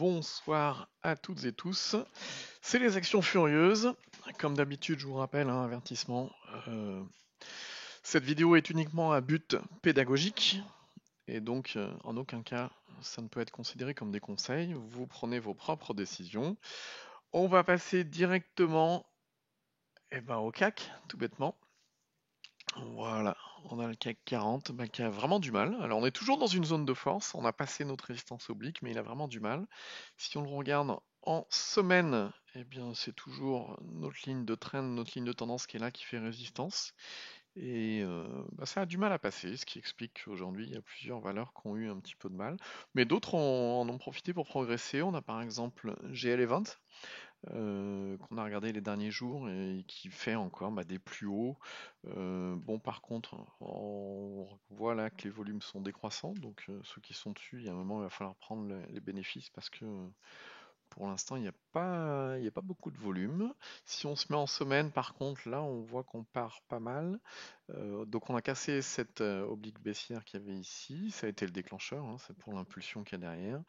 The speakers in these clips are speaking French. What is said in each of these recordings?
bonsoir à toutes et tous. C'est les actions furieuses. Comme d'habitude, je vous rappelle, avertissement. Cette vidéo est uniquement à but pédagogique et donc en aucun cas ça ne peut être considéré comme des conseils. Vous prenez vos propres décisions. On va passer directement au CAC, tout bêtement. Voilà, on a le CAC 40 qui a vraiment du mal. Alors on est toujours dans une zone de force, on a passé notre résistance oblique, mais il a vraiment du mal. Si on le regarde en semaine, eh bien c'est toujours notre ligne de trend, notre ligne de tendance qui est là, qui fait résistance. Et ça a du mal à passer, ce qui explique qu'aujourd'hui il y a plusieurs valeurs qui ont eu un petit peu de mal. Mais d'autres en ont profité pour progresser. On a par exemple GL Event, qu'on a regardé les derniers jours et qui fait encore des plus hauts. Bon, par contre, on voit là que les volumes sont décroissants, donc ceux qui sont dessus, il y a un moment, il va falloir prendre les bénéfices parce que pour l'instant, il y a pas beaucoup de volume. Si on se met en semaine, par contre, là, on voit qu'on part pas mal. Donc on a cassé cette oblique baissière qu'il y avait ici, ça a été le déclencheur, c'est pour l'impulsion qu'il y a derrière.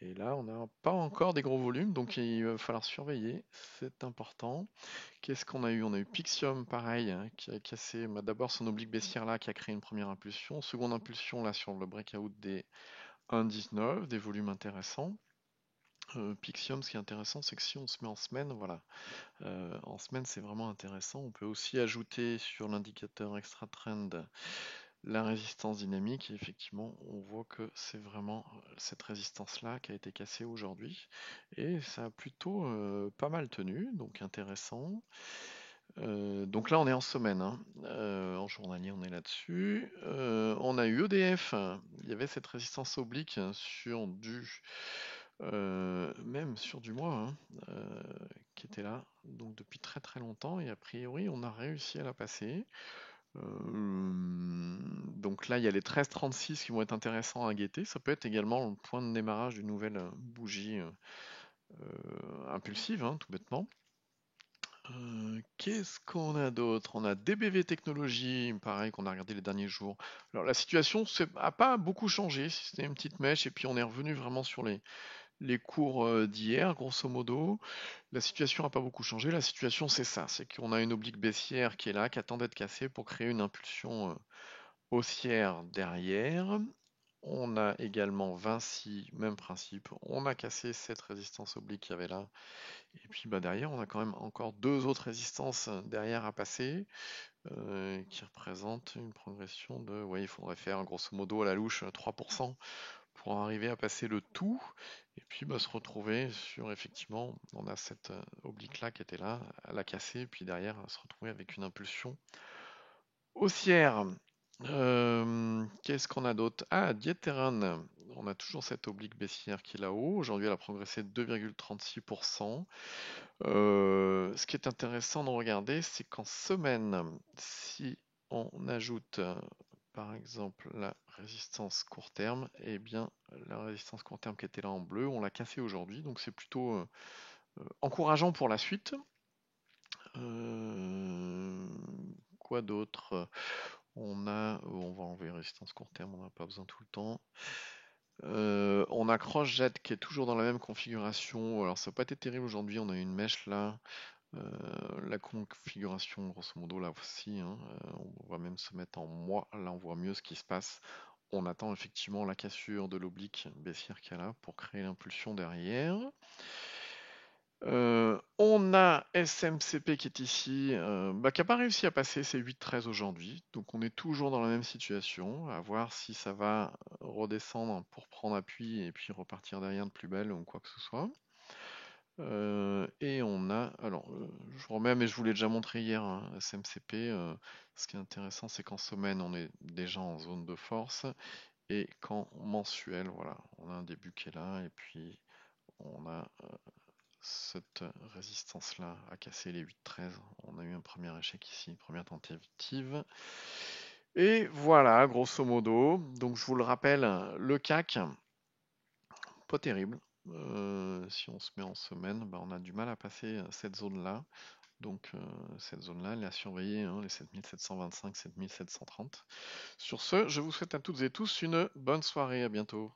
Et là, on n'a pas encore des gros volumes, donc il va falloir surveiller, c'est important. Qu'est-ce qu'on a eu? On a eu Pixium, pareil, qui a cassé d'abord son oblique baissière là, qui a créé une première impulsion. Seconde impulsion là sur le breakout des 1,19, des volumes intéressants. Pixium, ce qui est intéressant, c'est que si on se met en semaine, voilà, en semaine c'est vraiment intéressant. On peut aussi ajouter sur l'indicateur extra trend la résistance dynamique et effectivement on voit que c'est vraiment cette résistance là qui a été cassée aujourd'hui et ça a plutôt pas mal tenu, donc intéressant. Donc là on est en semaine, en journalier on est là-dessus. On a eu EDF, il y avait cette résistance oblique sur du même sur du mois, qui était là donc depuis très très longtemps et a priori on a réussi à la passer. Donc là, il y a les 13,36 qui vont être intéressants à guetter. Ça peut être également le point de démarrage d'une nouvelle bougie impulsive, tout bêtement. Qu'est-ce qu'on a d'autre? On a DBV Technologies, pareil, qu'on a regardé les derniers jours. Alors la situation n'a pas beaucoup changé, si c'était une petite mèche, et puis on est revenu vraiment sur les cours d'hier, grosso modo. La situation n'a pas beaucoup changé. La situation, c'est ça, c'est qu'on a une oblique baissière qui est là, qui attend d'être cassée pour créer une impulsion haussière derrière. On a également Vinci, même principe. On a cassé cette résistance oblique qu'il y avait là. Et puis derrière, on a quand même encore deux autres résistances derrière à passer, qui représentent une progression de... Ouais, il faudrait faire grosso modo à la louche 3% pour arriver à passer le tout. Et puis se retrouver sur, effectivement, on a cette oblique là qui était là, à la casser, puis derrière se retrouver avec une impulsion haussière. Qu'est-ce qu'on a d'autre? Ah, Dieterun. On a toujours cette oblique baissière qui est là-haut. Aujourd'hui, elle a progressé de 2,36%. Ce qui est intéressant de regarder, c'est qu'en semaine, si on ajoute par exemple la résistance court terme, eh bien la résistance court terme qui était là en bleu, on l'a cassée aujourd'hui, donc c'est plutôt encourageant pour la suite. Quoi d'autre? On va enlever résistance court terme, on n'a pas besoin tout le temps. On a CrossJet qui est toujours dans la même configuration. Alors ça n'a pas été terrible aujourd'hui, on a une mèche là. La configuration grosso modo là aussi, on va même se mettre en mois, là on voit mieux ce qui se passe. On attend effectivement la cassure de l'oblique baissière qu'il y a là pour créer l'impulsion derrière. On a SMCP qui est ici, qui n'a pas réussi à passer ses 8,13 aujourd'hui. Donc on est toujours dans la même situation, à voir si ça va redescendre pour prendre appui et puis repartir derrière de plus belle ou quoi que ce soit. Et on a, alors je remets, mais je vous l'ai déjà montré hier, SMCP. Ce qui est intéressant, c'est qu'en semaine, on est déjà en zone de force et qu'en mensuel, voilà, on a un début qui est là et puis on a cette résistance-là à casser les 8,13. On a eu un premier échec ici, une première tentative. Et voilà, grosso modo. Donc je vous le rappelle, le CAC, pas terrible. Si on se met en semaine, on a du mal à passer cette zone-là. Donc cette zone-là, elle est à surveiller, les 7725, 7730. Sur ce, je vous souhaite à toutes et tous une bonne soirée, à bientôt.